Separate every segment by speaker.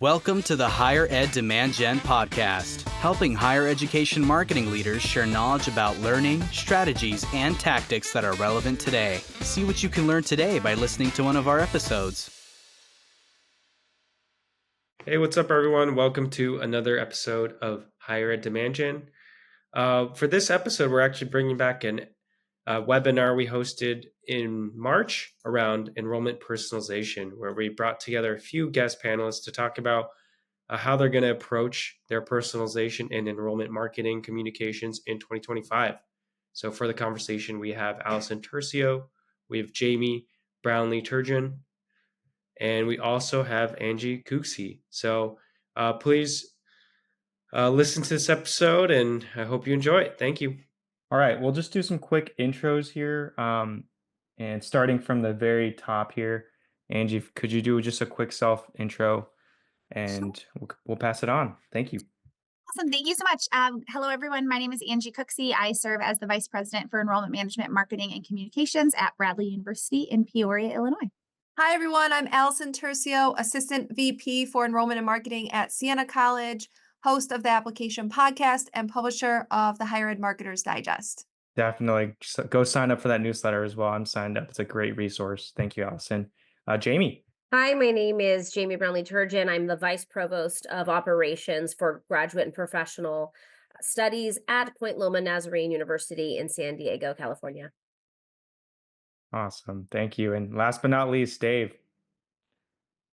Speaker 1: Welcome to the Higher Ed Demand Gen podcast, helping higher education marketing leaders share knowledge about learning, strategies, and tactics that are relevant today. See what you can learn today by listening to one of our episodes.
Speaker 2: Hey, what's up, everyone? Welcome to another episode of Higher Ed Demand Gen. For this episode, we're actually bringing back a webinar we hosted in March around enrollment personalization, where we brought together a few guest panelists to talk about how they're going to approach their personalization and enrollment marketing communications in 2025. So for the conversation, we have Allison Turcio, we have Jamie Brownlee-Turgeon, and we also have Angie Cooksy. So please listen to this episode, and I hope you enjoy it. Thank you.
Speaker 3: All right, we'll just do some quick intros here. And starting from the very top here, Angie, could you do just a quick self intro and we'll pass it on. Thank you.
Speaker 4: Awesome. Thank you so much. Hello, everyone. My name is Angie Cooksy. I serve as the Vice President for Enrollment Management, Marketing, and Communications at Bradley University in Peoria, Illinois.
Speaker 5: Hi, everyone. I'm Allison Turcio, Assistant VP for Enrollment and Marketing at Siena College, host of the Application Podcast, and publisher of the Higher Ed Marketers Digest.
Speaker 3: Definitely go sign up for that newsletter as well. I'm signed up. It's a great resource. Thank you, Allison. Jamie.
Speaker 6: Hi, my name is Jamie Brownlee-Turgeon. I'm the Vice Provost of Operations for Graduate and Professional Studies at Point Loma Nazarene University in San Diego, California.
Speaker 3: Awesome. Thank you. And last but not least, Dave.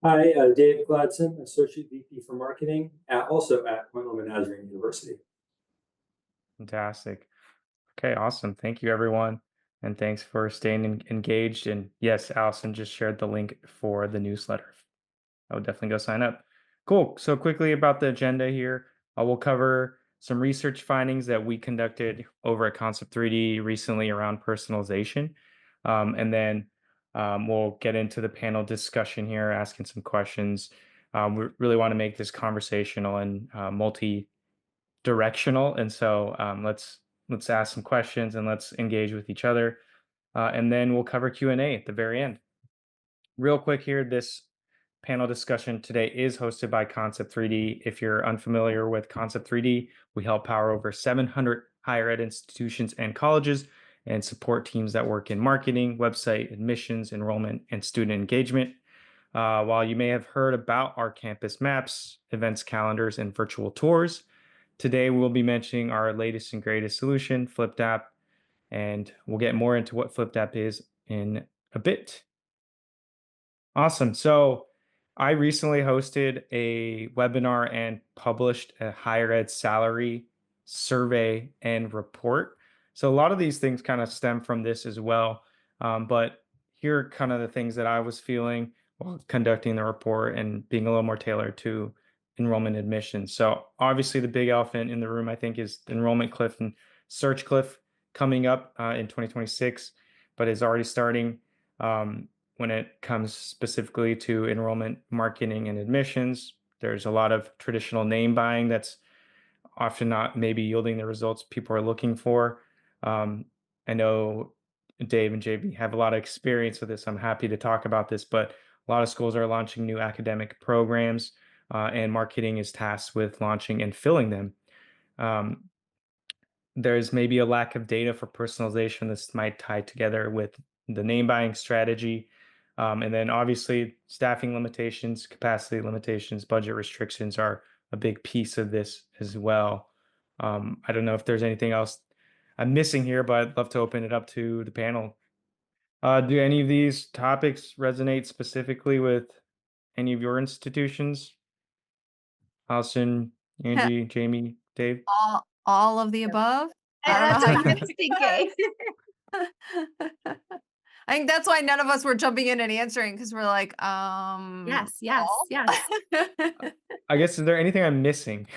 Speaker 7: Hi, Dave Gladson, Associate VP for Marketing, also at Point Loma Nazarene University.
Speaker 3: Fantastic. Okay, awesome. Thank you, everyone. And thanks for staying engaged. And yes, Allison just shared the link for the newsletter. I would definitely go sign up. Cool. So quickly about the agenda here, we'll cover some research findings that we conducted over at Concept 3D recently around personalization. And then we'll get into the panel discussion here, asking some questions. We really want to make this conversational and multi-directional. And so let's ask some questions and let's engage with each other. And then we'll cover Q&A at the very end. Real quick here, this panel discussion today is hosted by Concept 3D. If you're unfamiliar with Concept 3D, we help power over 700 higher ed institutions and colleges and support teams that work in marketing, website, admissions, enrollment, and student engagement. While you may have heard about our campus maps, events calendars, and virtual tours, today we'll be mentioning our latest and greatest solution, Flipped App, and we'll get more into what Flipped App is in a bit. Awesome. So I recently hosted a webinar and published a higher ed salary survey and report. So a lot of these things kind of stem from this as well. But here are kind of the things that I was feeling while conducting the report and being a little more tailored to enrollment admissions. So obviously the big elephant in the room, I think, is the enrollment cliff and search cliff coming up in 2026, but is already starting when it comes specifically to enrollment marketing and admissions. There's a lot of traditional name buying that's often not maybe yielding the results people are looking for. I know Dave and JB have a lot of experience with this. I'm happy to talk about this, but a lot of schools are launching new academic programs, and marketing is tasked with launching and filling them. There's maybe a lack of data for personalization. This might tie together with the name buying strategy. And then obviously staffing limitations, capacity limitations, budget restrictions are a big piece of this as well. I don't know if there's anything else I'm missing here, but I'd love to open it up to the panel. Do any of these topics resonate specifically with any of your institutions? Allison, Angie, Jamie, Dave?
Speaker 5: All of the above.
Speaker 4: That's what I was thinking.
Speaker 5: I think that's why none of us were jumping in and answering, because we're like,
Speaker 4: Yes.
Speaker 3: I guess, is there anything I'm missing?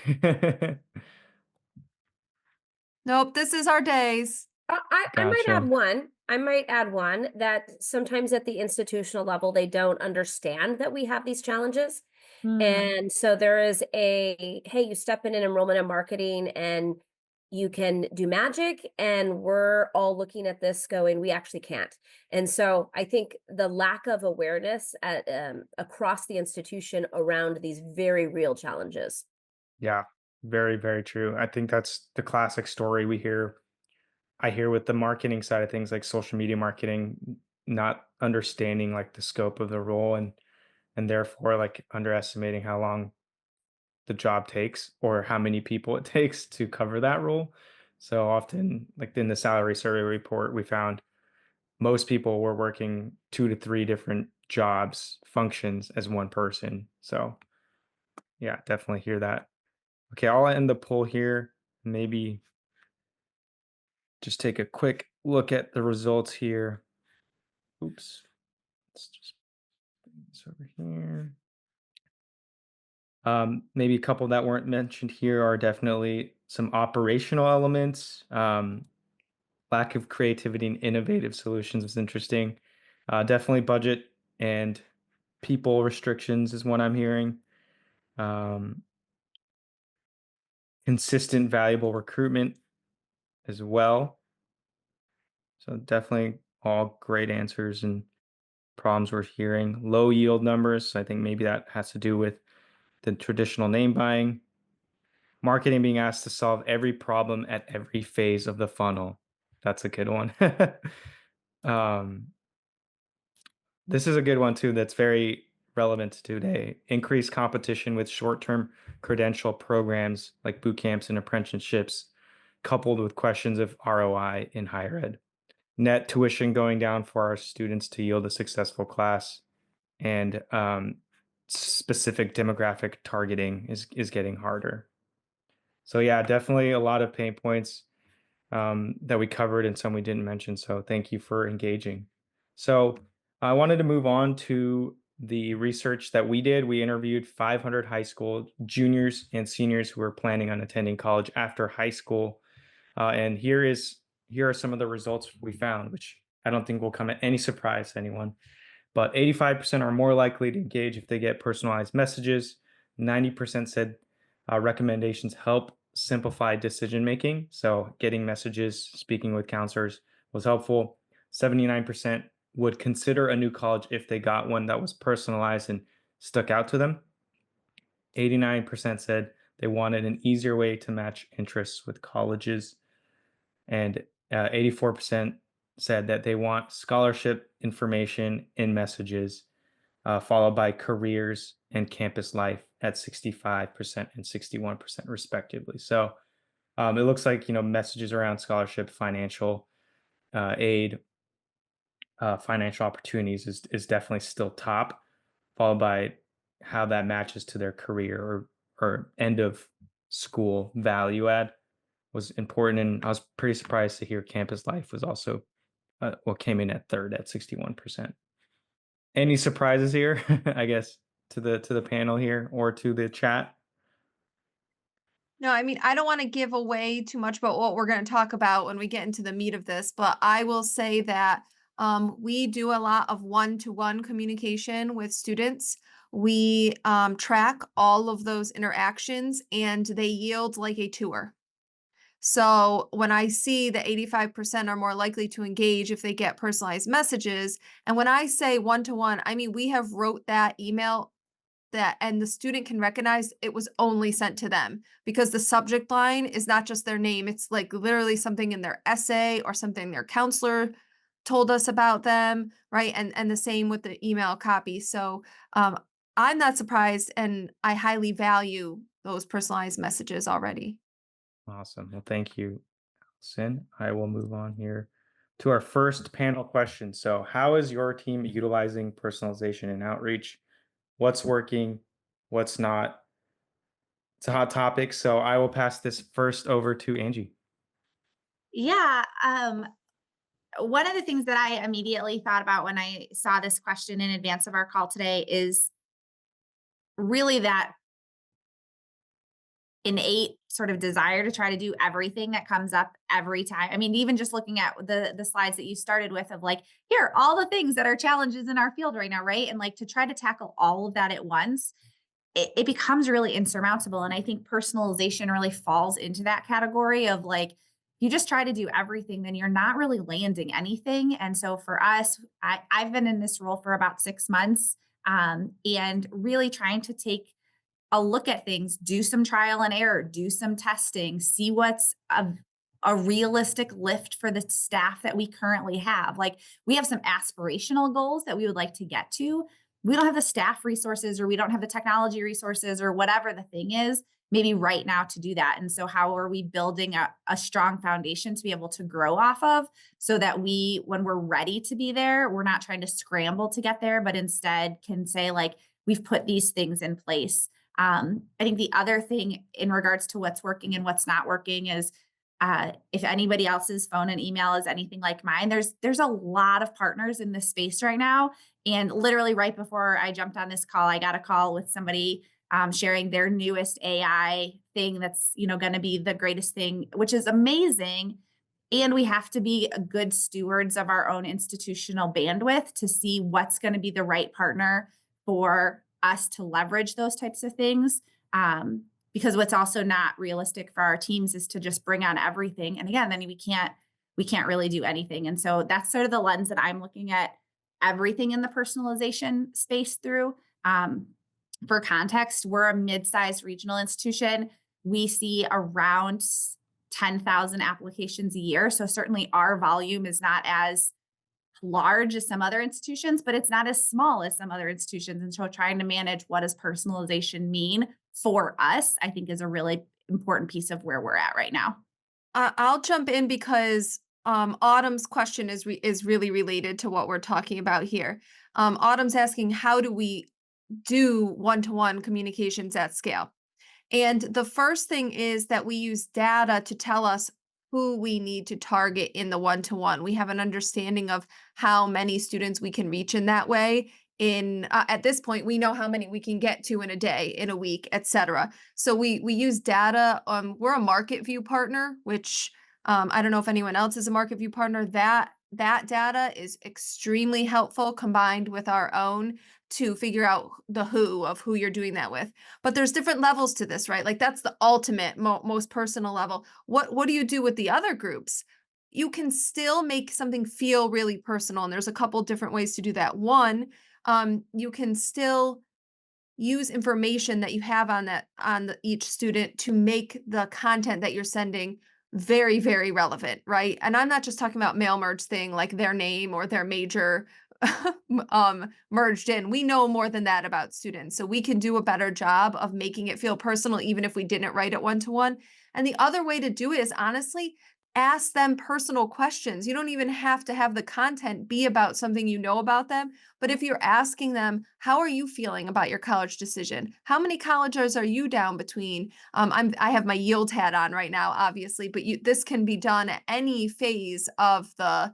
Speaker 5: Nope, this is our days.
Speaker 6: I might add one. I might add one that sometimes at the institutional level, they don't understand that we have these challenges. And so there is hey, you step in enrollment and marketing and you can do magic, and we're all looking at this going, we actually can't. And so I think the lack of awareness at across the institution around these very real challenges.
Speaker 3: Yeah, very, very true. I think that's the classic story I hear with the marketing side of things, like social media marketing, not understanding like the scope of the role, and therefore like underestimating how long the job takes or how many people it takes to cover that role. So often, like in the salary survey report, we found most people were working 2 to 3 different jobs, functions as one person. So yeah, definitely hear that. Okay, I'll end the poll here. Maybe just take a quick look at the results here. Oops. Let's just bring this over here. Maybe a couple that weren't mentioned here are definitely some operational elements. Lack of creativity and innovative solutions is interesting. Definitely budget and people restrictions is what I'm hearing. Um, Consistent, valuable recruitment as well. So definitely all great answers and problems we're hearing. Low yield numbers. So I think maybe that has to do with the traditional name buying. Marketing being asked to solve every problem at every phase of the funnel. That's a good one. um, this is a good one too. That's very relevant to today. Increased competition with short-term credential programs like boot camps and apprenticeships, coupled with questions of ROI in higher ed. Net tuition going down for our students to yield a successful class, and specific demographic targeting is getting harder. So yeah, definitely a lot of pain points that we covered and some we didn't mention. So thank you for engaging. So I wanted to move on to the research that we did. We interviewed 500 high school juniors and seniors who were planning on attending college after high school. And here are some of the results we found, which I don't think will come at any surprise to anyone. But 85% are more likely to engage if they get personalized messages. 90% said recommendations help simplify decision making. So getting messages, speaking with counselors was helpful. 79% would consider a new college if they got one that was personalized and stuck out to them. 89% said they wanted an easier way to match interests with colleges. And 84% said that they want scholarship information in messages, followed by careers and campus life at 65% and 61% respectively. So it looks like, messages around scholarship, financial aid, financial opportunities is definitely still top, followed by how that matches to their career or end of school value add was important. And I was pretty surprised to hear campus life was also came in at third at 61%. Any surprises here? I guess to the panel here or to the chat.
Speaker 5: No, I mean, I don't want to give away too much about what we're going to talk about when we get into the meat of this, but I will say that we do a lot of one-to-one communication with students. We track all of those interactions and they yield like a tour. So when I see that 85% are more likely to engage if they get personalized messages, and when I say one-to-one, I mean, we have wrote that email that and the student can recognize it was only sent to them because the subject line is not just their name. It's like literally something in their essay or something their counselor told us about them, right? And the same with the email copy. So I'm not surprised, and I highly value those personalized messages already.
Speaker 3: Awesome. Well, thank you, Allison. I will move on here to our first panel question. So, how is your team utilizing personalization and outreach? What's working? What's not? It's a hot topic. So, I will pass this first over to Angie.
Speaker 4: Yeah. One of the things that I immediately thought about when I saw this question in advance of our call today is really that innate sort of desire to try to do everything that comes up every time. I mean, even just looking at the slides that you started with of like, here, all the things that are challenges in our field right now, right? And like to try to tackle all of that at once it becomes really insurmountable. And I think personalization really falls into that category of like, you just try to do everything, then you're not really landing anything. And so for us, I've been in this role for about 6 months, and really trying to take a look at things, do some trial and error, do some testing, see what's a realistic lift for the staff that we currently have. Like we have some aspirational goals that we would like to get to. We don't have the staff resources or we don't have the technology resources or whatever the thing is, maybe right now to do that. And so how are we building a strong foundation to be able to grow off of so that we, when we're ready to be there, we're not trying to scramble to get there, but instead can say like, we've put these things in place. I think the other thing in regards to what's working and what's not working is if anybody else's phone and email is anything like mine, there's a lot of partners in this space right now. And literally right before I jumped on this call, I got a call with somebody sharing their newest AI thing that's going to be the greatest thing, which is amazing. And we have to be good stewards of our own institutional bandwidth to see what's going to be the right partner for us to leverage those types of things. Because what's also not realistic for our teams is to just bring on everything. And again, then we can't really do anything. And so that's sort of the lens that I'm looking at everything in the personalization space through. For context, we're a mid-sized regional institution. We see around 10,000 applications a year. So certainly our volume is not as large as some other institutions, but it's not as small as some other institutions. And so trying to manage what does personalization mean for us, I think is a really important piece of where we're at right now.
Speaker 5: I'll jump in because Autumn's question is really related to what we're talking about here. Autumn's asking, how do we do one-to-one communications at scale? And the first thing is that we use data to tell us who we need to target in the one-to-one. We have an understanding of how many students we can reach in that way. At this point, we know how many we can get to in a day, in a week, etc. So we use data. We're a market view partner, which I don't know if anyone else is a market view partner. That data is extremely helpful combined with our own to figure out the who of who you're doing that with. But there's different levels to this, right? Like that's the ultimate, most personal level. What do you do with the other groups? You can still make something feel really personal. And there's a couple different ways to do that. One, you can still use information that you have on each student to make the content that you're sending very, very relevant, right? And I'm not just talking about mail merge thing like their name or their major merged in. We know more than that about students. So we can do a better job of making it feel personal, even if we didn't write it one-to-one. And the other way to do it is honestly, ask them personal questions. You don't even have to have the content be about something you know about them. But if you're asking them, how are you feeling about your college decision? How many colleges are you down between? I have my yield hat on right now, obviously, but this can be done at any phase of the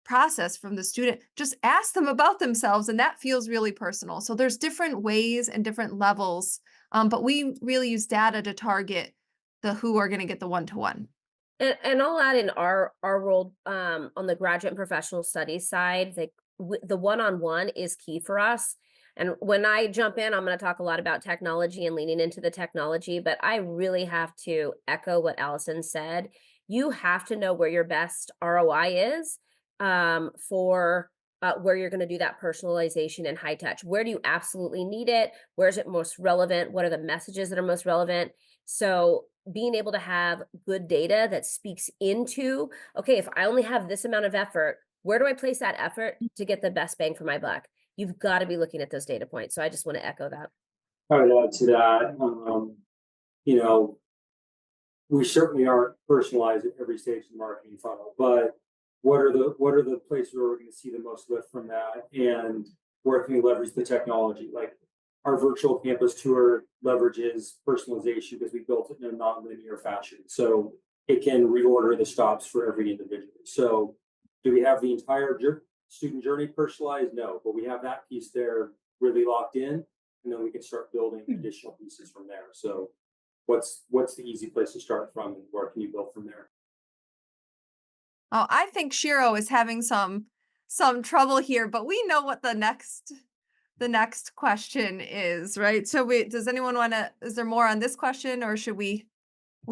Speaker 5: process from the student. Just ask them about themselves, and that feels really personal. So there's different ways and different levels, but we really use data to target the who are going to get the one-to-one.
Speaker 6: And I'll add in our role on the graduate and professional studies side, the one-on-one is key for us. And when I jump in, I'm going to talk a lot about technology and leaning into the technology, but I really have to echo what Allison said. You have to know where your best ROI is for where you're going to do that personalization and high touch. Where do you absolutely need it? Where is it most relevant? What are the messages that are most relevant? So being able to have good data that speaks into, okay, if I only have this amount of effort, where do I place that effort to get the best bang for my buck? You've got to be looking at those data points. So I just want to echo that.
Speaker 7: I would add to that, we certainly aren't personalized at every stage of the marketing funnel, but what are the places where we're going to see the most lift from that, and where can we leverage the technology? Like our virtual campus tour leverages personalization because we built it in a non-linear fashion, so it can reorder the stops for every individual. So do we have the entire student journey personalized? No, but we have that piece there really locked in, and then we can start building additional pieces from there. So what's the easy place to start from, and where can you build from there?
Speaker 5: Oh, I think Shiro is having some trouble here, but we know what the next the next question is, right? So does anyone want to, is there more on this question, or should we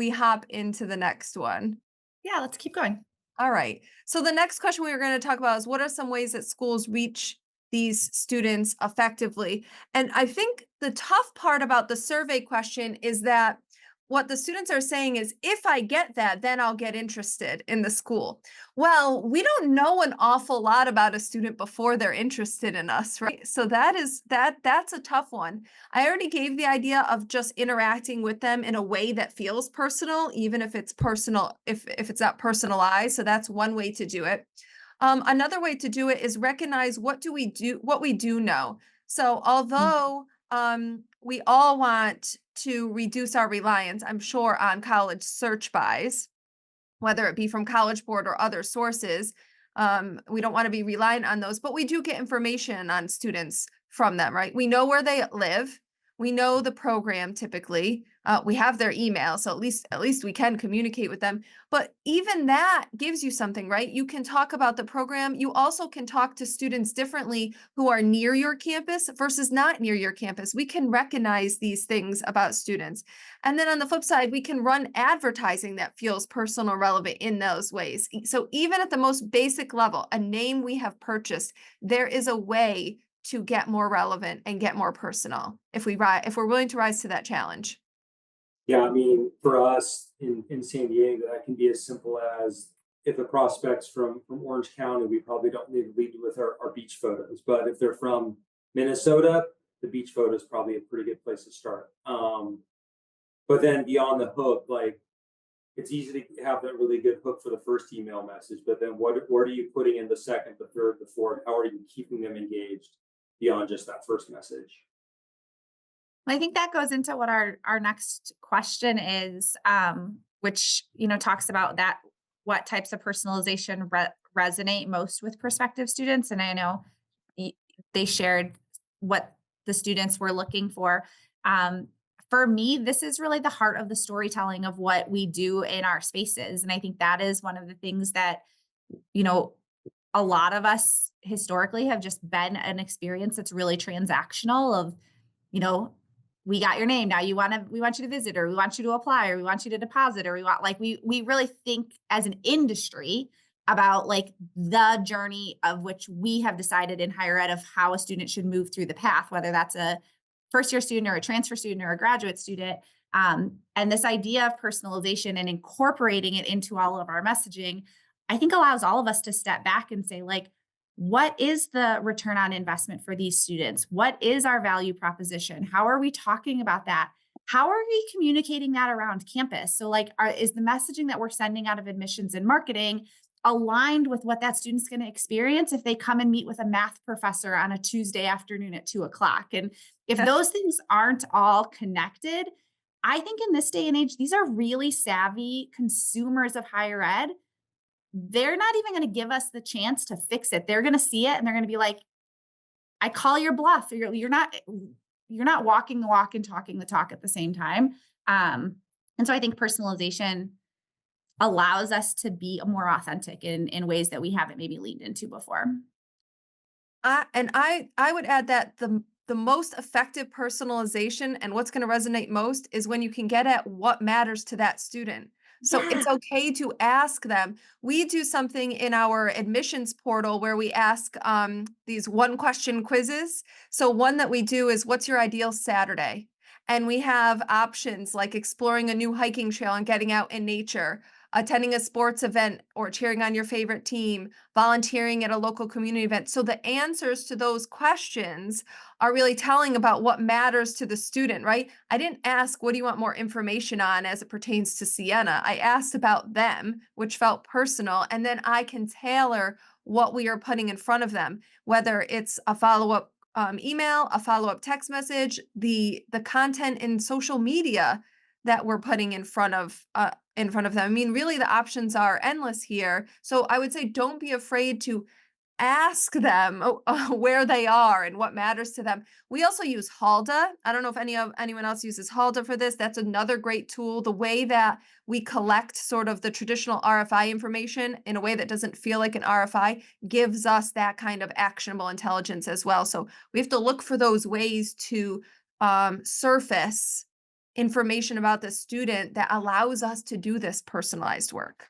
Speaker 5: hop into the next one?
Speaker 4: Yeah, let's keep going.
Speaker 5: All right. So the next question we were going to talk about is, what are some ways that schools reach these students effectively? And I think the tough part about the survey question is that what the students are saying is, if I get that, then I'll get interested in the school. Well, we don't know an awful lot about a student before they're interested in us, right? So that's a tough one. I already gave the idea of just interacting with them in a way that feels personal, even if it's personal, if it's not personalized. So that's one way to do it. Another way to do it is recognize what we do know. So although we all want to reduce our reliance, I'm sure, on college search buys, whether it be from College Board or other sources. We don't want to be reliant on those, but we do get information on students from them, right? We know where they live. We know the program typically. We have their email, so at least we can communicate with them. But even that gives you something, right? You can talk about the program. You also can talk to students differently who are near your campus versus not near your campus. We can recognize these things about students. And then on the flip side, we can run advertising that feels personal, relevant in those ways. So even at the most basic level, a name we have purchased, there is a way to get more relevant and get more personal if we're willing to rise to that challenge.
Speaker 7: Yeah, I mean, for us in San Diego, that can be as simple as, if the prospect's from Orange County, we probably don't need to lead with our beach photos. But if they're from Minnesota, the beach photo is probably a pretty good place to start. But then beyond the hook, like, it's easy to have that really good hook for the first email message, but then what are you putting in the second, the third, the fourth? How are you keeping them engaged beyond just that first message?
Speaker 4: I think that goes into what our next question is, which, talks about that, what types of personalization resonate most with prospective students. And I know they shared what the students were looking for. For me, this is really the heart of the storytelling of what we do in our spaces. And I think that is one of the things that, a lot of us historically have just been an experience that's really transactional of, we got your name. Now we want you to visit, or we want you to apply, or we want you to deposit, or we really think as an industry about like the journey of which we have decided in higher ed of how a student should move through the path, whether that's a first year student or a transfer student or a graduate student. And this idea of personalization and incorporating it into all of our messaging, I think allows all of us to step back and say, like, what is the return on investment for these students? What is our value proposition? How are we talking about that? How are we communicating that around campus? So like, is the messaging that we're sending out of admissions and marketing aligned with what that student's going to experience if they come and meet with a math professor on a Tuesday afternoon at 2:00? And if those things aren't all connected, I think in this day and age, these are really savvy consumers of higher ed. They're not even going to give us the chance to fix it. They're going to see it and they're going to be like, I call your bluff. You're not walking the walk and talking the talk at the same time. And so I think personalization allows us to be more authentic in ways that we haven't maybe leaned into before.
Speaker 5: I would add that the most effective personalization and what's going to resonate most is when you can get at what matters to that student. So it's okay to ask them. We do something in our admissions portal where we ask these 1-question quizzes. So one that we do is, what's your ideal Saturday? And we have options like exploring a new hiking trail and getting out in nature, attending a sports event or cheering on your favorite team, volunteering at a local community event. So the answers to those questions are really telling about what matters to the student, right? I didn't ask, what do you want more information on as it pertains to Sienna? I asked about them, which felt personal, and then I can tailor what we are putting in front of them, whether it's a follow-up email, a follow-up text message, the content in social media that we're putting in front of them. I mean, really the options are endless here. So I would say, don't be afraid to ask them where they are and what matters to them. We also use Halda. I don't know if anyone else uses Halda for this. That's another great tool. The way that we collect sort of the traditional RFI information in a way that doesn't feel like an RFI gives us that kind of actionable intelligence as well. So we have to look for those ways to surface information about the student that allows us to do this personalized work.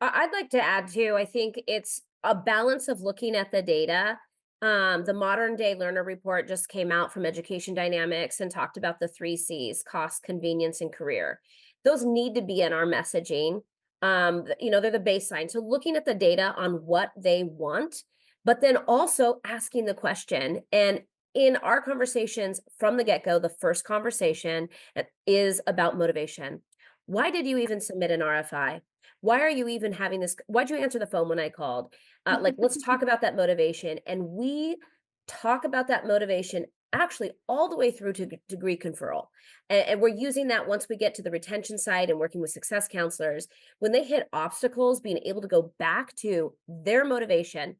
Speaker 6: I'd like to add too, I think it's a balance of looking at the data. The modern day learner report just came out from Education Dynamics and talked about the 3 C's: cost, convenience, and career. Those need to be in our messaging. They're the baseline. So looking at the data on what they want, but then also asking the question. And in our conversations from the get-go, the first conversation is about motivation. Why did you even submit an RFI? Why are you even having this? Why'd you answer the phone when I called? Let's talk about that motivation. And we talk about that motivation actually all the way through to degree conferral. And we're using that once we get to the retention side and working with success counselors. When they hit obstacles, being able to go back to their motivation,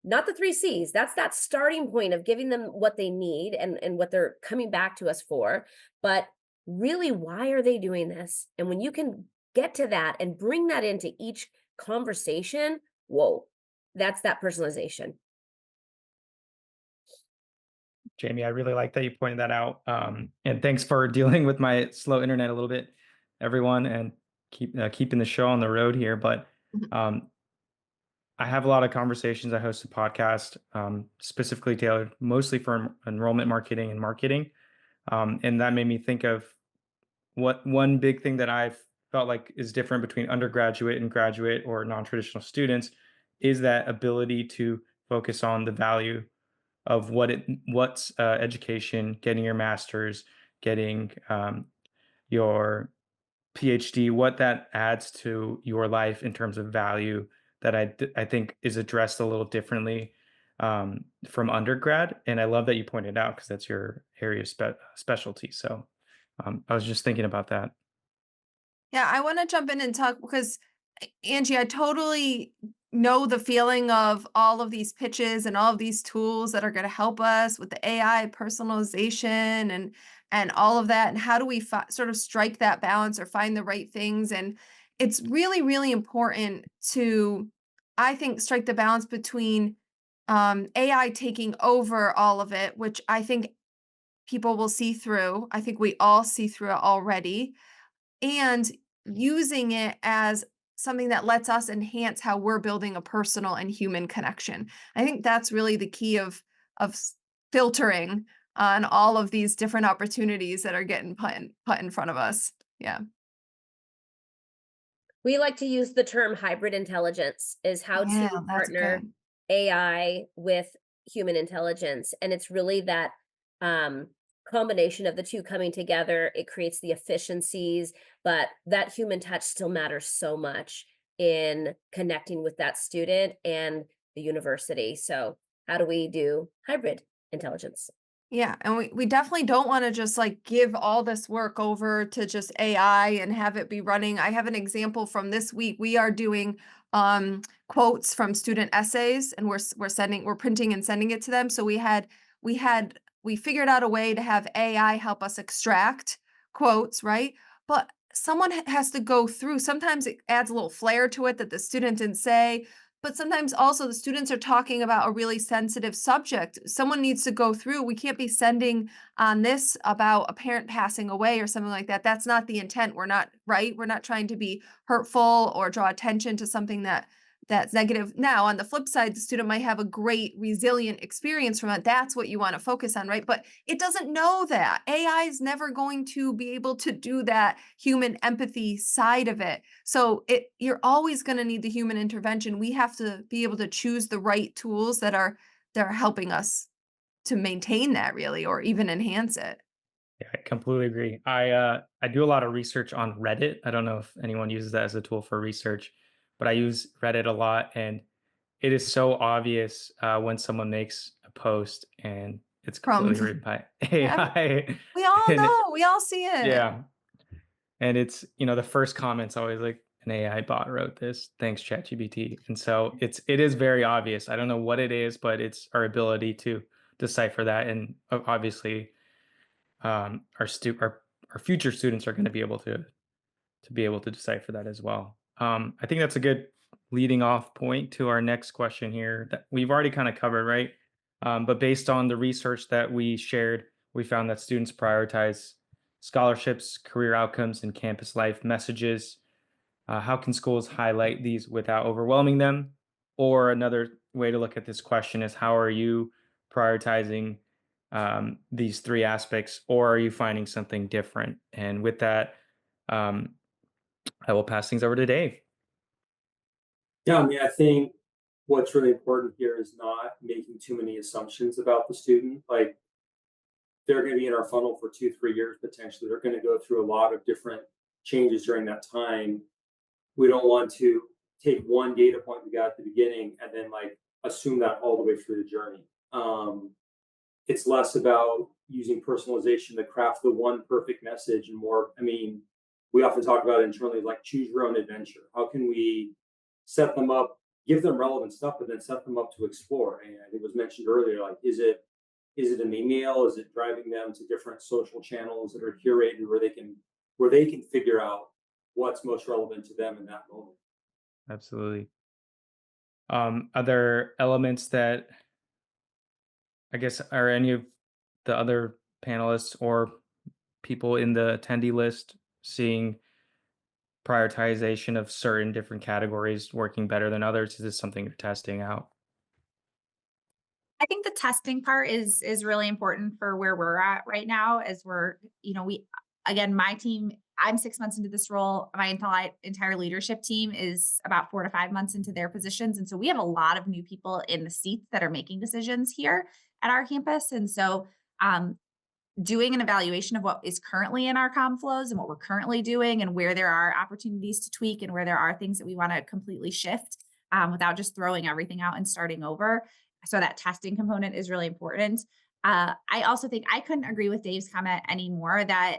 Speaker 6: not the 3 C's. That's that starting point of giving them what they need and what they're coming back to us for. But really, why are they doing this? And when you can get to that and bring that into each conversation, whoa, that's that personalization.
Speaker 3: Jamie, I really like that you pointed that out. And thanks for dealing with my slow internet a little bit, everyone, and keeping the show on the road here. But I have a lot of conversations. I host a podcast specifically tailored mostly for enrollment marketing and marketing. And that made me think of what one big thing that I've felt like is different between undergraduate and graduate or non-traditional students is that ability to focus on the value of what's education, getting your master's, getting your PhD, what that adds to your life in terms of value that I think is addressed a little differently from undergrad. And I love that you pointed out because that's your area of specialty. So I was just thinking about that.
Speaker 5: Yeah, I want to jump in and talk because Angie, I totally know the feeling of all of these pitches and all of these tools that are going to help us with the AI personalization and all of that. And how do we sort of strike that balance or find the right things? And it's really, really important to, I think, strike the balance between AI taking over all of it, which I think people will see through. I think we all see through it already, and using it as something that lets us enhance how we're building a personal and human connection. I think that's really the key of filtering on all of these different opportunities that are getting put in front of us. Yeah.
Speaker 6: We like to use the term hybrid intelligence is how
Speaker 5: Yeah,
Speaker 6: to
Speaker 5: that's
Speaker 6: partner
Speaker 5: good.
Speaker 6: AI with human intelligence. And it's really that combination of the two coming together. It creates the efficiencies, but that human touch still matters so much in connecting with that student and the university. So how do we do hybrid intelligence?
Speaker 5: Yeah, and we definitely don't want to just like give all this work over to just AI and have it be running. I have an example from this week. We are doing quotes from student essays, and we're printing and sending it to them. So we figured out a way to have AI help us extract quotes, right? But someone has to go through. Sometimes it adds a little flair to it that the student didn't say. But sometimes also the students are talking about a really sensitive subject. Someone needs to go through. We can't be sending on this about a parent passing away or something like that. That's not the intent. We're not, right? We're not trying to be hurtful or draw attention to something that's negative. Now, on the flip side, the student might have a great resilient experience from it. That's what you want to focus on, right? But it doesn't know that. AI is never going to be able to do that human empathy side of it. So you're always going to need the human intervention. We have to be able to choose the right tools that are helping us to maintain that really, or even enhance it.
Speaker 3: Yeah, I completely agree. I do a lot of research on Reddit. I don't know if anyone uses that as a tool for research, but I use Reddit a lot, and it is so obvious when someone makes a post and it's
Speaker 5: From
Speaker 3: completely written by
Speaker 5: yeah,
Speaker 3: AI.
Speaker 5: we all
Speaker 3: And
Speaker 5: know, we all see it.
Speaker 3: yeah, and it's the first comment's always like an an AI bot wrote this. Thanks, ChatGPT. And so it is very obvious. I don't know what it is, but it's our ability to decipher that. And obviously, our future students are going to be able to decipher that as well. I think that's a good leading off point to our next question here that we've already kind of covered, right? But based on the research that we shared, we found that students prioritize scholarships, career outcomes, and campus life messages. How can schools highlight these without overwhelming them? Or another way to look at this question is, how are you prioritizing these three aspects, or are you finding something different? And with that, um, I will pass things over to Dave.
Speaker 7: Yeah, I mean, I think what's really important here is not making too many assumptions about the student. Like, they're going to be in our funnel for 2-3 years potentially. They're going to go through a lot of different changes during that time. We don't want to take one data point we got at the beginning and then like assume that all the way through the journey. It's less about using personalization to craft the one perfect message and more. I mean, we often talk about internally like choose your own adventure. How can we set them up, give them relevant stuff, but then set them up to explore? And I think it was mentioned earlier, like, is it an email? Is it driving them to different social channels that are curated where they can figure out what's most relevant to them in that moment?
Speaker 3: Absolutely. Other elements that I guess are any of the other panelists or people in the attendee list seeing prioritization of certain different categories working better than others? Is this something you're testing out?
Speaker 4: I think the testing part is really important for where we're at right now as we're, we again, my team, I'm 6 months into this role. My entire leadership team is about 4 to 5 months into their positions. And so we have a lot of new people in the seats that are making decisions here at our campus. And so doing an evaluation of what is currently in our comm flows and what we're currently doing and where there are opportunities to tweak and where there are things that we want to completely shift without just throwing everything out and starting over. So that testing component is really important. I also think I couldn't agree with Dave's comment anymore that,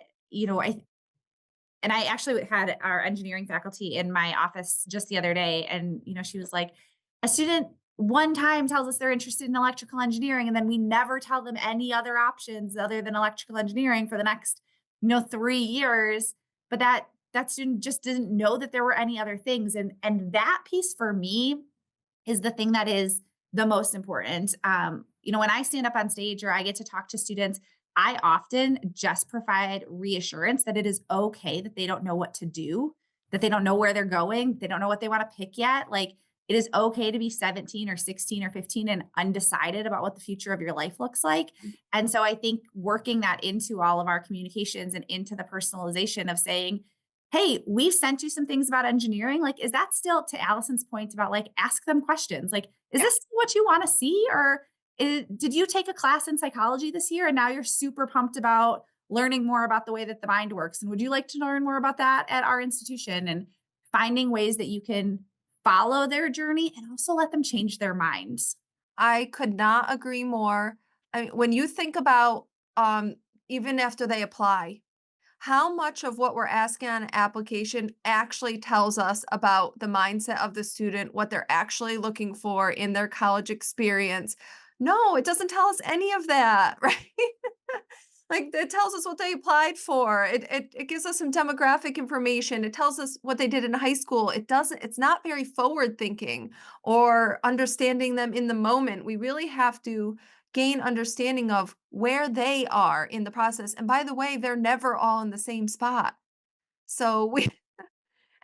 Speaker 4: I actually had our engineering faculty in my office just the other day. And, she was like, a student one time tells us they're interested in electrical engineering, and then we never tell them any other options other than electrical engineering for the next, 3 years. But that student just didn't know that there were any other things. And that piece for me is the thing that is the most important. When I stand up on stage or I get to talk to students, I often just provide reassurance that it is okay that they don't know what to do, that they don't know where they're going, they don't know what they want to pick yet. Like, it is okay to be 17 or 16 or 15 and undecided about what the future of your life looks like. And so I think working that into all of our communications and into the personalization of saying, hey, we've sent you some things about engineering. Like, is that still, to Allison's point about like, ask them questions? Like, is this what you want to see? Or did you take a class in psychology this year and now you're super pumped about learning more about the way that the mind works? And would you like to learn more about that at our institution? And finding ways that you can follow their journey and also let them change their minds.
Speaker 5: I could not agree more. I mean, when you think about even after they apply, how much of what we're asking on an application actually tells us about the mindset of the student, what they're actually looking for in their college experience? No, it doesn't tell us any of that, right? Like, it tells us what they applied for. It gives us some demographic information. It tells us what they did in high school. It's not very forward thinking or understanding them in the moment. We really have to gain understanding of where they are in the process. And by the way, they're never all in the same spot. So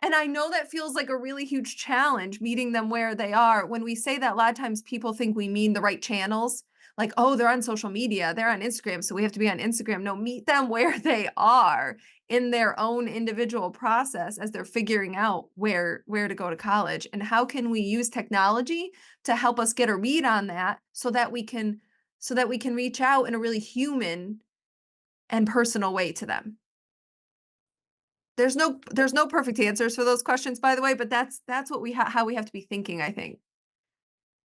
Speaker 5: and I know that feels like a really huge challenge, meeting them where they are. When we say that, a lot of times people think we mean the right channels. Like, oh, they're on social media, they're on Instagram, so we have to be on Instagram. No, meet them where they are in their own individual process as they're figuring out where to go to college. And how can we use technology to help us get a read on that so that we can reach out in a really human and personal way to them. There's no perfect answers for those questions, by the way, but that's what how we have to be thinking, I think.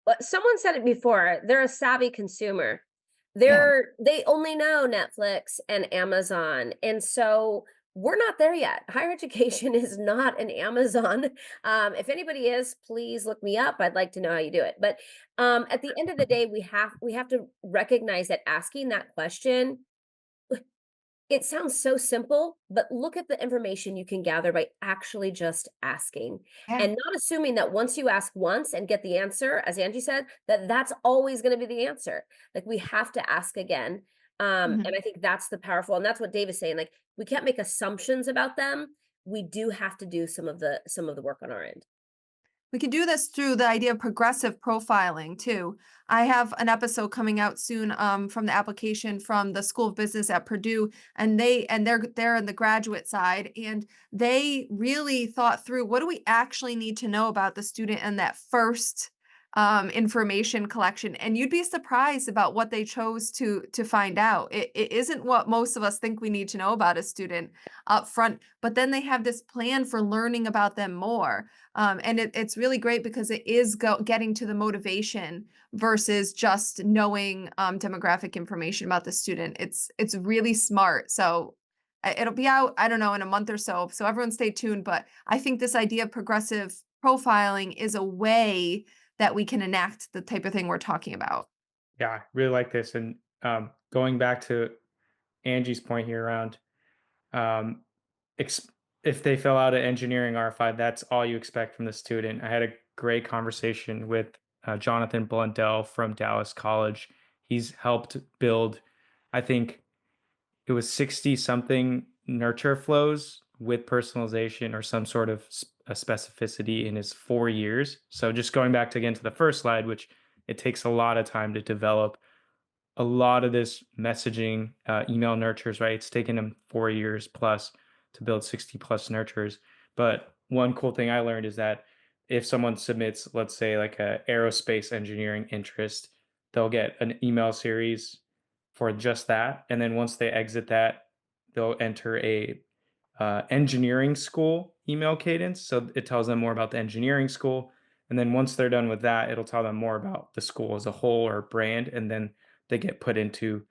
Speaker 6: Well, someone said it before, they're a savvy consumer.
Speaker 5: Yeah.
Speaker 6: They only know Netflix and Amazon. And so we're not there yet. Higher education is not an Amazon. If anybody is, please look me up. I'd like to know how you do it. But at the end of the day, we have to recognize that asking that question, it sounds so simple, but look at the information you can gather by actually just asking
Speaker 5: Yeah.
Speaker 6: and not assuming that once you ask once and get the answer, as Angie said, that that's always going to be the answer. Like we have to ask again.
Speaker 5: Mhm.
Speaker 6: And I think that's the powerful, and that's what Dave is saying. Like we can't make assumptions about them. We do have to do some of the work on our end.
Speaker 5: We can do this through the idea of progressive profiling too. I have an episode coming out soon from the application from the School of Business at Purdue, and they're in the graduate side, and they really thought through what do we actually need to know about the student in that first information collection, and you'd be surprised about what they chose to find out. It isn't what most of us think we need to know about a student up front, but then they have this plan for learning about them more. And it's really great because it is getting to the motivation versus just knowing demographic information about the student. It's really smart. So it'll be out, I don't know, in a month or so. So everyone stay tuned. But I think this idea of progressive profiling is a way that we can enact the type of thing we're talking about.
Speaker 3: Yeah, I really like this. And going back to Angie's point here around um, ex- if they fill out an engineering RFI, that's all you expect from the student. I had a great conversation with Jonathan Blundell from Dallas College. He's helped build, I think it was 60 something nurture flows with personalization or some sort of a specificity in his 4 years. So just going back to again to the first slide, which it takes a lot of time to develop a lot of this messaging, email nurtures, right? It's taken them 4 years plus to build 60 plus nurtures. But one cool thing I learned is that if someone submits, let's say, like a aerospace engineering interest, they'll get an email series for just that. And then once they exit that, they'll enter a engineering school email cadence. So it tells them more about the engineering school. And then once they're done with that, it'll tell them more about the school as a whole or brand. And then they get put into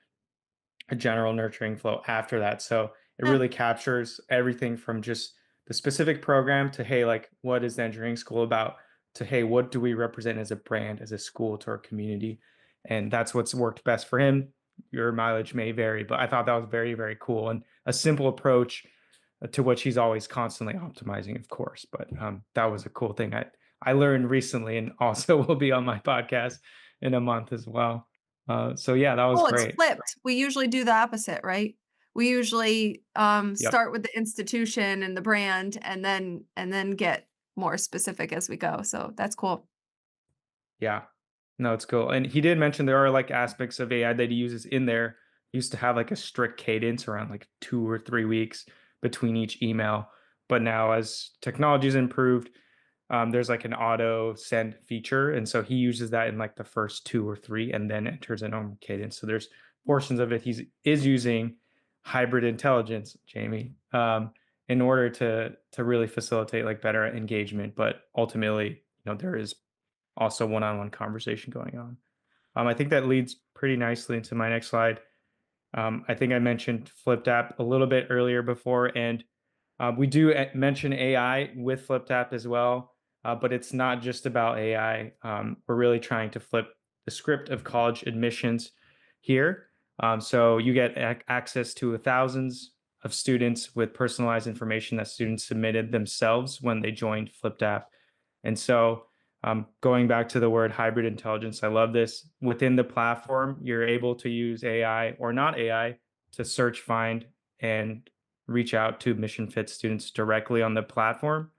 Speaker 3: a general nurturing flow after that. So it
Speaker 5: Yeah.
Speaker 3: really captures everything from just the specific program to, hey, like, what is the engineering school about? To, hey, what do we represent as a brand, as a school to our community? And that's what's worked best for him. Your mileage may vary, but I thought that was very, very cool and a simple approach to which he's always constantly optimizing, of course. But that was a cool thing I learned recently, and also will be on my podcast in a month as well. So yeah, that was
Speaker 5: Oh, it's
Speaker 3: great.
Speaker 5: flipped. We usually do the opposite, right? We usually
Speaker 3: Yep.
Speaker 5: start with the institution and the brand and then get more specific as we go. So that's cool.
Speaker 3: Yeah. No, it's cool. And he did mention there are like aspects of AI that he uses in there. He used to have like a strict cadence around like 2 or 3 weeks between each email. But now as technology's improved, there's like an auto send feature. And so he uses that in like the first 2 or 3 and then enters a normal cadence. So there's portions of it is using hybrid intelligence, Jamie, in order to really facilitate like better engagement. But ultimately, there is also one-on-one conversation going on. I think that leads pretty nicely into my next slide. I think I mentioned Flipped App a little bit earlier before, and we do mention AI with Flipped App as well, but it's not just about AI. We're really trying to flip the script of college admissions here. So you get access to thousands of students with personalized information that students submitted themselves when they joined Flipped App. And so going back to the word hybrid intelligence, I love this. Within the platform, you're able to use AI or not AI to search, find, and reach out to mission fit students directly on the platform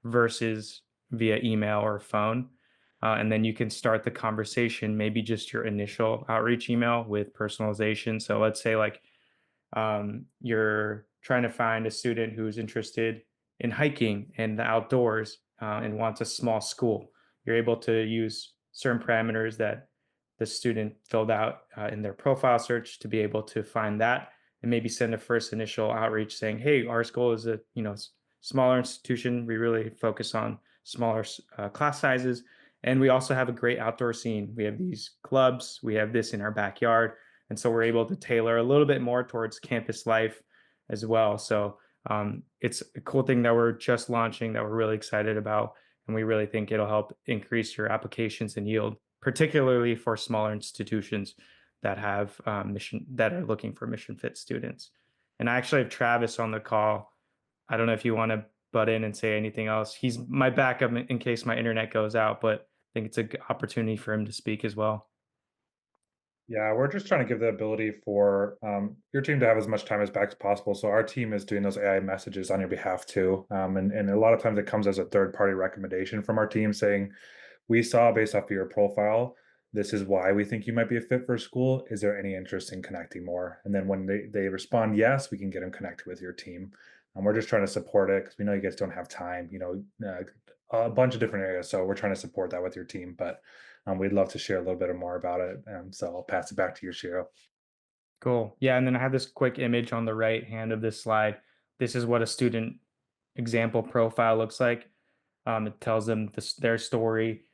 Speaker 3: versus via email or phone. And then you can start the conversation, maybe just your initial outreach email with personalization. So let's say like you're trying to find a student who's interested in hiking and the outdoors and wants a small school. You're able to use certain parameters that the student filled out in their profile search to be able to find that and maybe send a first initial outreach saying, hey, our school is a smaller institution. We really focus on smaller class sizes. And we also have a great outdoor scene. We have these clubs. We have this in our backyard. And so we're able to tailor a little bit more towards campus life as well. So It's a cool thing that we're just launching that we're really excited about, and we really think it'll help increase your applications and yield, particularly for smaller institutions that have mission that are looking for mission fit students. And I actually have Travis on the call. I don't know if you want to butt in and say anything else. He's my backup in case my internet goes out, but I think it's a good opportunity for him to speak as well.
Speaker 8: Yeah, we're just trying to give the ability for your team to have as much time as back as possible. So our team is doing those AI messages on your behalf too. And a lot of times it comes as a third party recommendation from our team saying, we saw based off of your profile, this is why we think you might be a fit for school. Is there any interest in connecting more? And then when they respond yes, we can get them connected with your team. And we're just trying to support it because we know you guys don't have time, a bunch of different areas. So we're trying to support that with your team. But we'd love to share a little bit more about it. So I'll pass it back to you, Shiro.
Speaker 3: Cool. Yeah, and then I have this quick image on the right hand of this slide. This is what a student example profile looks like. It tells them their story,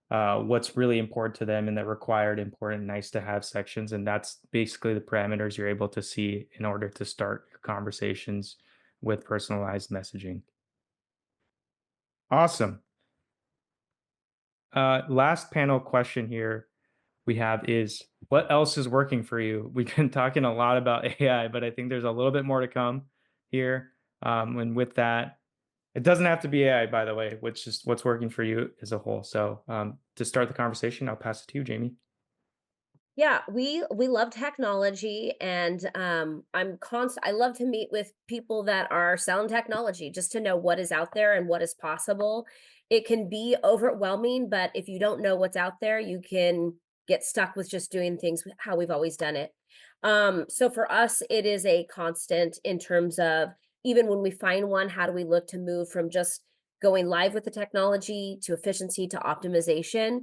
Speaker 3: what's really important to them in the required, important, nice to have sections. And that's basically the parameters you're able to see in order to start your conversations with personalized messaging. Awesome. Last panel question here we have is, what else is working for you? We've been talking a lot about AI, but I think there's a little bit more to come here. And with that, it doesn't have to be AI, by the way, which is what's working for you as a whole. So to start the conversation, I'll pass it to you, Jamie.
Speaker 6: Yeah, we love technology, and I love to meet with people that are selling technology just to know what is out there and what is possible. It can be overwhelming, but if you don't know what's out there, you can get stuck with just doing things how we've always done it. So for us, it is a constant in terms of, even when we find one, how do we look to move from just going live with the technology to efficiency to optimization?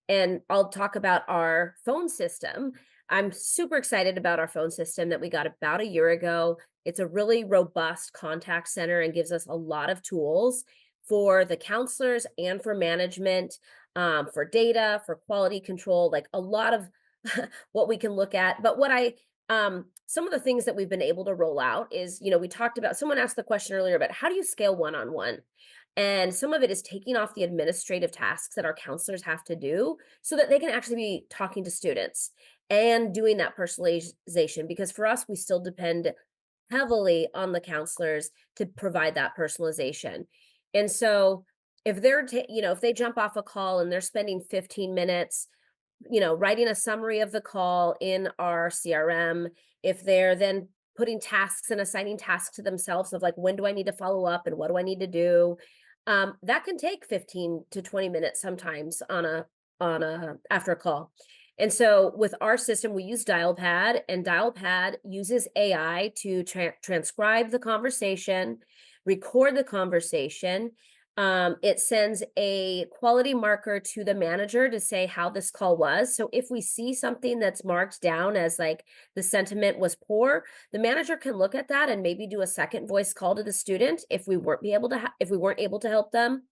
Speaker 6: And I'll talk about our phone system. I'm super excited about our phone system that we got about a year ago. It's a really robust contact center and gives us a lot of tools for the counselors and for management, for data, for quality control, like a lot of what we can look at. But some of the things that we've been able to roll out is, we talked about, someone asked the question earlier about how do you scale one-on-one? And some of it is taking off the administrative tasks that our counselors have to do so that they can actually be talking to students and doing that personalization. Because for us, we still depend heavily on the counselors to provide that personalization. And so if if they jump off a call and they're spending 15 minutes, writing a summary of the call in our CRM, if they're then putting tasks and assigning tasks to themselves of like, when do I need to follow up and what do I need to do? That can take 15 to 20 minutes sometimes on a after a call. And so with our system, we use Dialpad, and Dialpad uses AI to transcribe the conversation, record the conversation. It sends a quality marker to the manager to say how this call was. So if we see something that's marked down as like the sentiment was poor, the manager can look at that and maybe do a second voice call to the student if we weren't able to help them.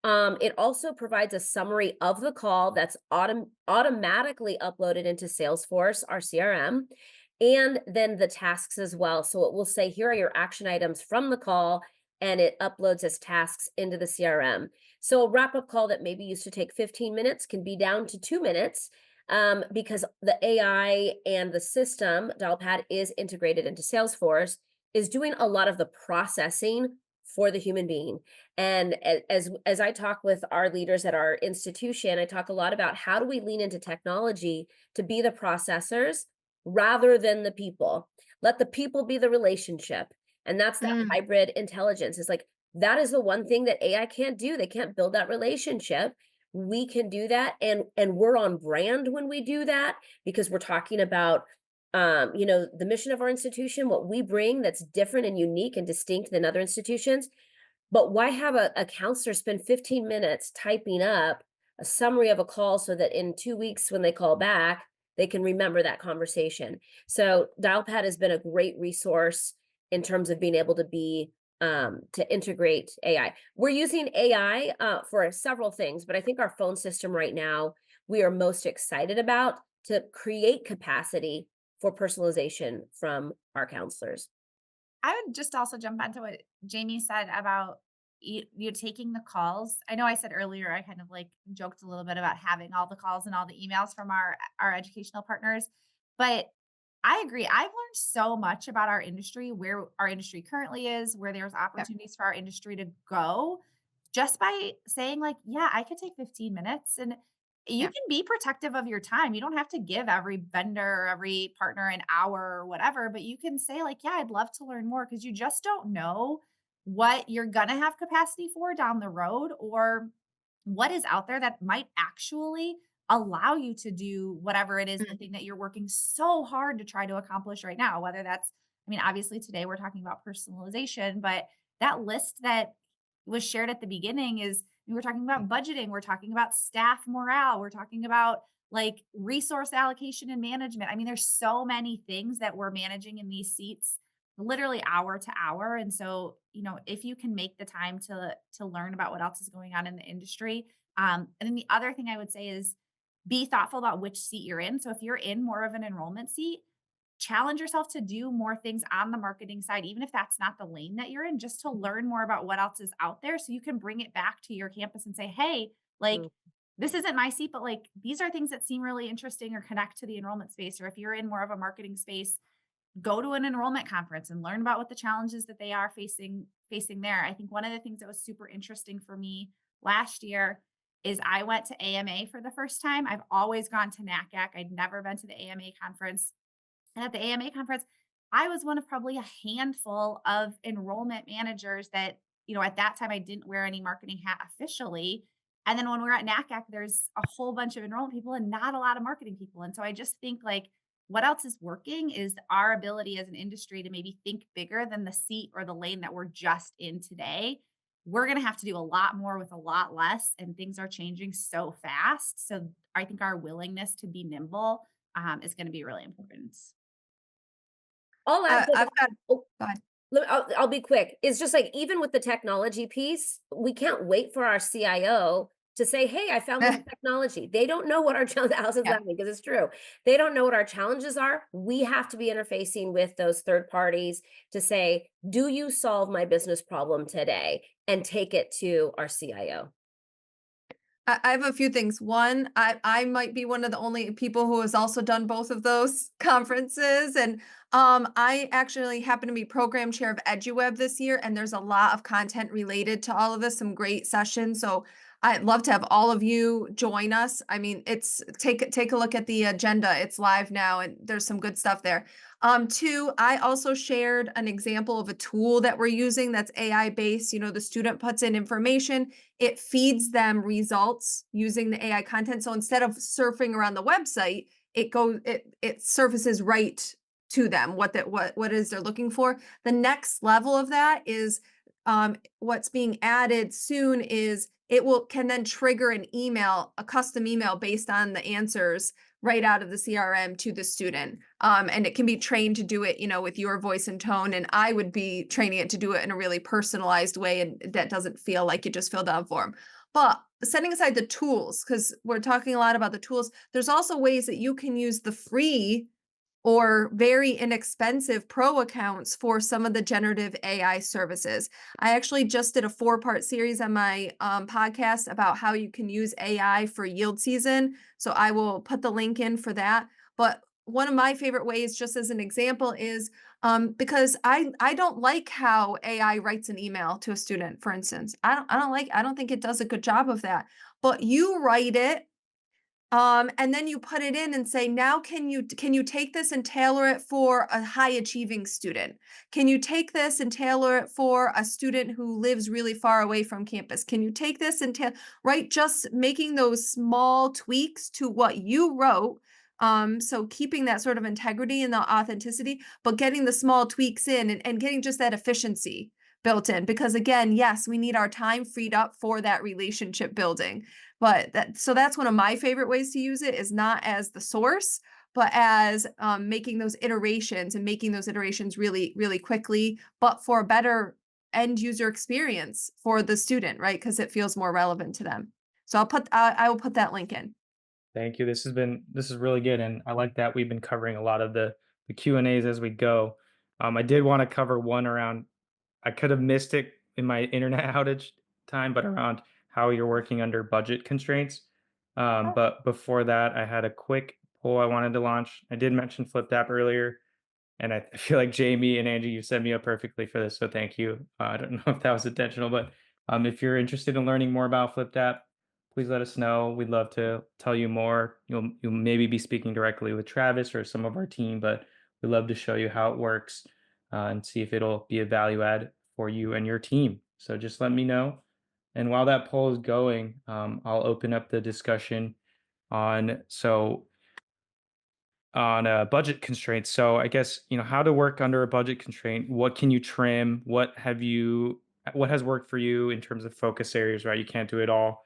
Speaker 6: It also provides a summary of the call that's automatically uploaded into Salesforce, our CRM, and then the tasks as well. So it will say, here are your action items from the call, and it uploads as tasks into the CRM. So a wrap-up call that maybe used to take 15 minutes can be down to 2 minutes because the AI and the system, Dialpad, is integrated into Salesforce, is doing a lot of the processing for the human being. And as I talk with our leaders at our institution, I talk a lot about how do we lean into technology to be the processors rather than the people. Let the people be the relationship. And that's that hybrid intelligence. Is like, that is the one thing that AI can't do. They can't build that relationship. We can do that. And we're on brand when we do that, because we're talking about the mission of our institution, what we bring that's different and unique and distinct than other institutions. But why have a counselor spend 15 minutes typing up a summary of a call so that in 2 weeks when they call back, they can remember that conversation? So Dialpad has been a great resource in terms of being able to integrate AI. We're using AI for several things, but I think our phone system right now, we are most excited about to create capacity for personalization from our counselors.
Speaker 4: I would just also jump onto what Jamie said about you taking the calls. I know I said earlier, I kind of like joked a little bit about having all the calls and all the emails from our educational partners, but I agree. I've learned so much about our industry, where our industry currently is, where there's opportunities for our industry to go, just by saying like, yeah, I could take 15 minutes and you
Speaker 5: Yeah.
Speaker 4: can be protective of your time. You don't have to give every vendor or every partner an hour or whatever, but you can say like, yeah, I'd love to learn more because you just don't know what you're going to have capacity for down the road or what is out there that might actually allow you to do whatever it is, the thing that you're working so hard to try to accomplish right now. Whether that's, I mean, obviously today we're talking about personalization, but that list that was shared at the beginning is, we're talking about budgeting, we're talking about staff morale, we're talking about like resource allocation and management. I mean, there's so many things that we're managing in these seats literally hour to hour. And so, if you can make the time to learn about what else is going on in the industry. And then the other thing I would say is be thoughtful about which seat you're in. So if you're in more of an enrollment seat, challenge yourself to do more things on the marketing side, even if that's not the lane that you're in, just to learn more about what else is out there so you can bring it back to your campus and say, hey, like,
Speaker 6: Mm.
Speaker 4: this isn't my seat, but like these are things that seem really interesting or connect to the enrollment space. Or if you're in more of a marketing space, go to an enrollment conference and learn about what the challenges that they are facing there. I think one of the things that was super interesting for me last year is I went to AMA for the first time. I've always gone to NACAC. I'd never been to the AMA conference. And at the AMA conference, I was one of probably a handful of enrollment managers that, at that time I didn't wear any marketing hat officially. And then when we were at NACAC, there's a whole bunch of enrollment people and not a lot of marketing people. And so I just think like what else is working is our ability as an industry to maybe think bigger than the seat or the lane that we're just in today. We're going to have to do a lot more with a lot less, and things are changing so fast. So I think our willingness to be nimble is going to be really important.
Speaker 6: I'll add
Speaker 5: I've got,
Speaker 6: oh,
Speaker 5: go ahead.
Speaker 6: I'll be quick. It's just like, even with the technology piece, we can't wait for our CIO to say, hey, I found this technology. They don't know what our challenges, Allison's
Speaker 5: Yeah.
Speaker 6: laughing because it's true. They don't know what our challenges are. We have to be interfacing with those third parties to say, do you solve my business problem today? And take it to our CIO.
Speaker 5: I have a few things. One, I might be one of the only people who has also done both of those conferences. And I actually happen to be program chair of EduWeb this year, and there's a lot of content related to all of this, some great sessions. So I'd love to have all of you join us. I mean, it's take a look at the agenda. It's live now, and there's some good stuff there. Two, I also shared an example of a tool that we're using that's AI based. The student puts in information, it feeds them results using the AI content. So instead of surfing around the website, it surfaces right to them what it is they're looking for. The next level of that is what's being added soon is can then trigger a custom email based on the answers right out of the CRM to the student. And it can be trained to do it, with your voice and tone. And I would be training it to do it in a really personalized way. And that doesn't feel like you just filled out a form. But setting aside the tools, because we're talking a lot about the tools, there's also ways that you can use the free or very inexpensive pro accounts for some of the generative AI services. I actually just did a 4-part series on my podcast about how you can use AI for yield season. So I will put the link in for that. But one of my favorite ways, just as an example, is because I don't like how AI writes an email to a student, for instance. I don't think it does a good job of that. But you write it, and then you put it in and say, now can you take this and tailor it for a high achieving student? Can you take this and tailor it for a student who lives really far away from campus? Can you take this and right? Just making those small tweaks to what you wrote. So keeping that sort of integrity and the authenticity, but getting the small tweaks in and getting just that efficiency built in. Because again, yes, we need our time freed up for that relationship building. But that's one of my favorite ways to use it, is not as the source, but as making those iterations and making those iterations really, really quickly, but for a better end user experience for the student, right? Because it feels more relevant to them. So I will put that link in.
Speaker 3: Thank you. This is really good, and I like that we've been covering a lot of the Q&As as we go. I did want to cover one around, I could have missed it in my internet outage time, but around how you're working under budget constraints. But before that, I had a quick poll I wanted to launch. I did mention Flipped app earlier, and I feel like Jamie and Angie, you set me up perfectly for this, so thank you. I don't know if that was intentional, but if you're interested in learning more about Flipped app, please let us know. We'd love to tell you more. You'll maybe be speaking directly with Travis or some of our team, but we'd love to show you how it works and see if it'll be a value add for you and your team. So just let me know. And while that poll is going, I'll open up the discussion on budget constraints. So I guess, how to work under a budget constraint. What can you trim? What has worked for you in terms of focus areas, right? You can't do it all.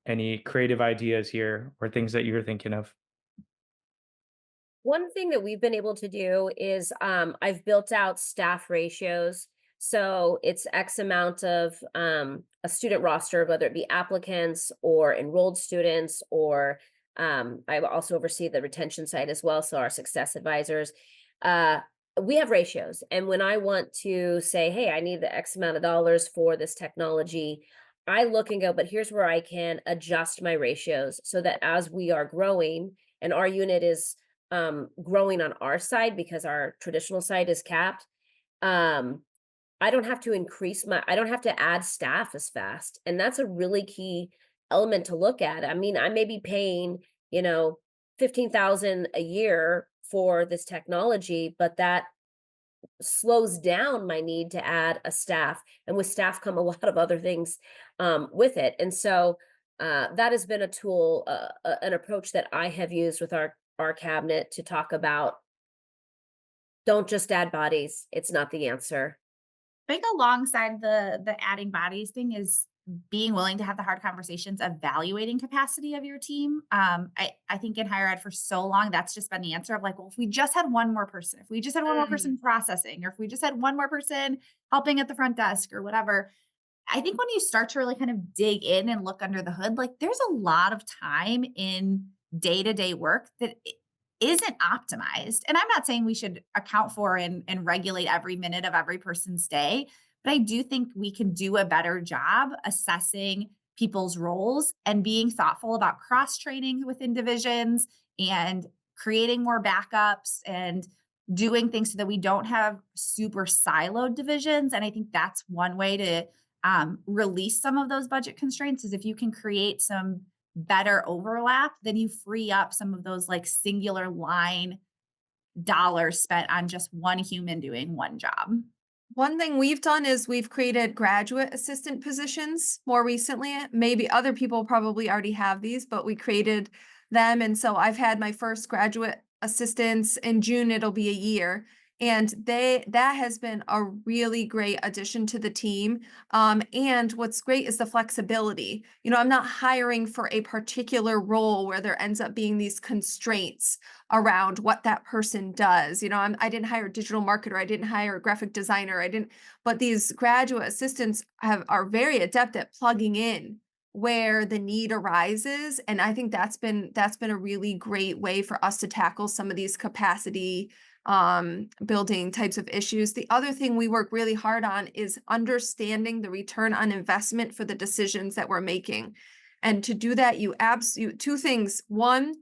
Speaker 3: Any creative ideas here or things that you're thinking of?
Speaker 6: One thing that we've been able to do is I've built out staff ratios. So it's X amount of a student roster, whether it be applicants or enrolled students, or I also oversee the retention side as well. So our success advisors, we have ratios. And when I want to say, hey, I need the X amount of dollars for this technology, I look and go, but here's where I can adjust my ratios so that as we are growing and our unit is growing on our side because our traditional side is capped, I don't have to I don't have to add staff as fast. And that's a really key element to look at. I mean, I may be paying, 15,000 a year for this technology, but that slows down my need to add a staff. And with staff come a lot of other things with it. And so that has been a tool, an approach that I have used with our cabinet to talk about, don't just add bodies. It's not the answer.
Speaker 4: I think alongside the adding bodies thing is being willing to have the hard conversations, evaluating capacity of your team. I think in higher ed for so long, that's just been the answer of like, well, if we just had one more person, if we just had one more person processing, or if we just had one more person helping at the front desk or whatever. I think when you start to really kind of dig in and look under the hood, like there's a lot of time in day-to-day work that isn't optimized. And I'm not saying we should account for and regulate every minute of every person's day, but I do think we can do a better job assessing people's roles and being thoughtful about cross-training within divisions and creating more backups and doing things so that we don't have super siloed divisions. And I think that's one way to release some of those budget constraints is if you can create some better overlap, then you free up some of those like singular line dollars spent on just one human doing one job.
Speaker 5: One thing we've done is we've created graduate assistant positions more recently. Maybe other people probably already have these, but we created them. And so I've had my first graduate assistants in June, it'll be a year. And that has been a really great addition to the team. And what's great is the flexibility. I'm not hiring for a particular role where there ends up being these constraints around what that person does. I didn't hire a digital marketer. I didn't hire a graphic designer. But these graduate assistants are very adept at plugging in where the need arises. And I think that's been a really great way for us to tackle some of these capacity building types of issues. The other thing we work really hard on is understanding the return on investment for the decisions that we're making. And to do that, two things. One,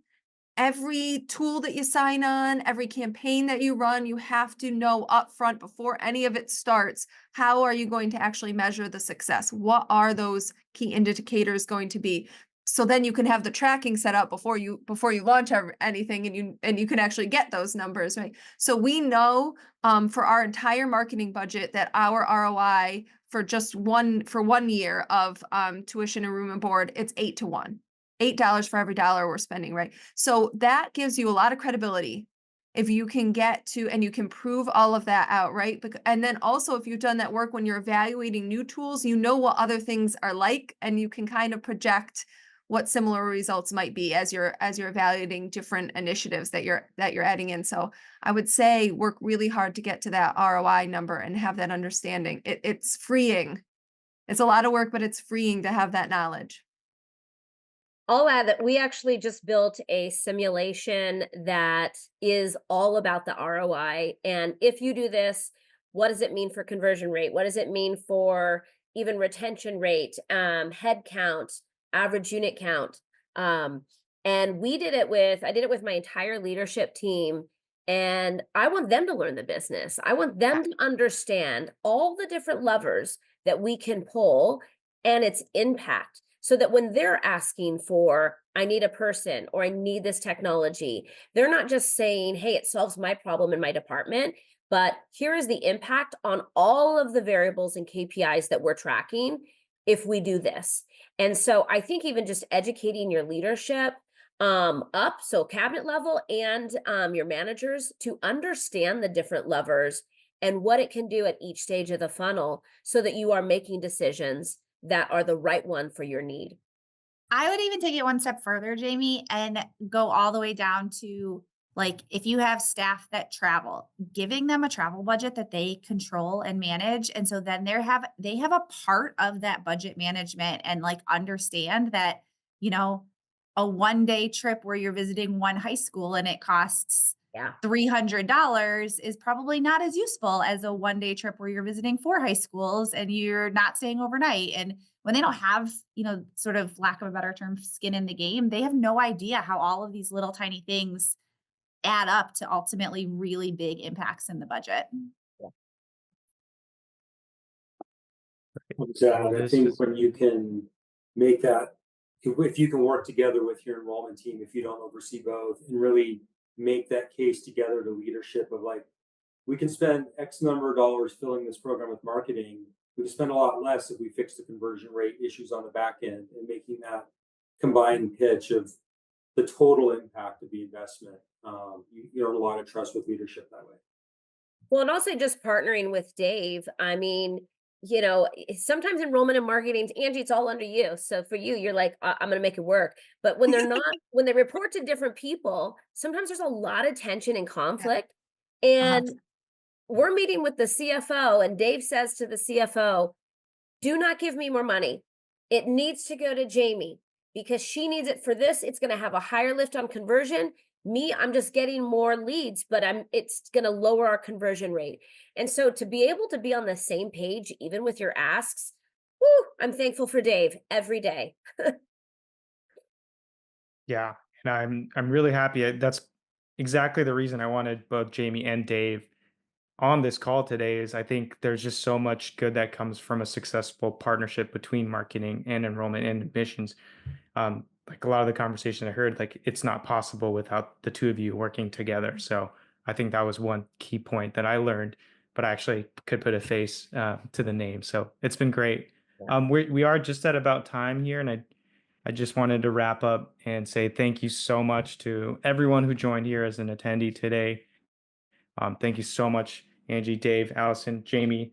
Speaker 5: every tool that you sign on, every campaign that you run, you have to know upfront before any of it starts, how are you going to actually measure the success? What are those key indicators going to be? So then you can have the tracking set up before you launch anything, and you can actually get those numbers, right? So we know for our entire marketing budget that our ROI for just one year of tuition and room and board, it's 8 to 1. $8 for every dollar we're spending, right? So that gives you a lot of credibility if you can get to, and you can prove all of that out, right? And then also if you've done that work when you're evaluating new tools, you know what other things are like, and you can kind of project what similar results might be as you're evaluating different initiatives that you're adding in. So I would say work really hard to get to that ROI number and have that understanding. It's freeing. It's a lot of work, but it's freeing to have that knowledge.
Speaker 6: I'll add that we actually just built a simulation that is all about the ROI. And if you do this, what does it mean for conversion rate? What does it mean for even retention rate, head count, average unit count? And I did it with my entire leadership team. And I want them to learn the business. I want them to understand all the different levers that we can pull and its impact, so that when they're asking for, I need a person or I need this technology, they're not just saying, hey, it solves my problem in my department, but here is the impact on all of the variables and KPIs that we're tracking if we do this. And so I think even just educating your leadership up, so cabinet level and your managers, to understand the different levers and what it can do at each stage of the funnel, so that you are making decisions that are the right one for your need.
Speaker 4: I would even take it one step further, Jamie, and go all the way down to, like, if you have staff that travel, giving them a travel budget that they control and manage. And so then they have a part of that budget management, and like understand that, you know, a 1-day trip where you're visiting one high school and it costs
Speaker 6: Yeah.
Speaker 4: $300 is probably not as useful as a 1-day trip where you're visiting 4 high schools and you're not staying overnight. And when they don't have, sort of, lack of a better term, skin in the game, they have no idea how all of these little tiny things add up to ultimately really big impacts in the budget.
Speaker 7: I think when you can make that, if you can work together with your enrollment team, if you don't oversee both, and really make that case together to leadership of like, we can spend X number of dollars filling this program with marketing. We can spend a lot less if we fix the conversion rate issues on the back end, and making that combined pitch of the total impact of the investment. You earn a lot of trust with leadership that way.
Speaker 6: Well, and also just partnering with Dave. I mean, sometimes enrollment and marketing, Angie, it's all under you. So for you, you're like, I'm going to make it work. But when they're not, when they report to different people, sometimes there's a lot of tension and conflict. And we're meeting with the CFO, and Dave says to the CFO, do not give me more money. It needs to go to Jamie because she needs it for this. It's going to have a higher lift on conversion. Me, I'm just getting more leads, but it's going to lower our conversion rate. And so to be able to be on the same page, even with your asks, I'm thankful for Dave every day.
Speaker 3: Yeah, and I'm really happy. That's exactly the reason I wanted both Jamie and Dave on this call today. Is I think there's just so much good that comes from a successful partnership between marketing and enrollment and admissions. Like a lot of the conversation I heard, like it's not possible without the two of you working together. So I think that was one key point that I learned, but I actually could put a face to the name. So it's been great. We are just at about time here, and I just wanted to wrap up and say thank you so much to everyone who joined here as an attendee today. Thank you so much, Angie, Dave, Allison, Jamie,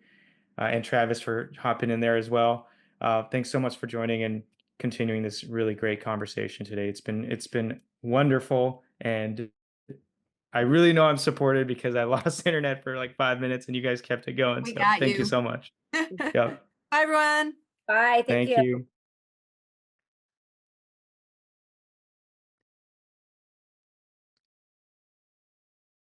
Speaker 3: and Travis for hopping in there as well. Thanks so much for joining and continuing this really great conversation today. It's been wonderful, and I really know I'm supported because I lost internet for like 5 minutes and you guys kept it going.
Speaker 5: We
Speaker 3: So
Speaker 5: got
Speaker 3: thank you
Speaker 5: you.
Speaker 3: so much. Yep.
Speaker 5: Bye, everyone.
Speaker 6: Bye. Thank you.
Speaker 3: You.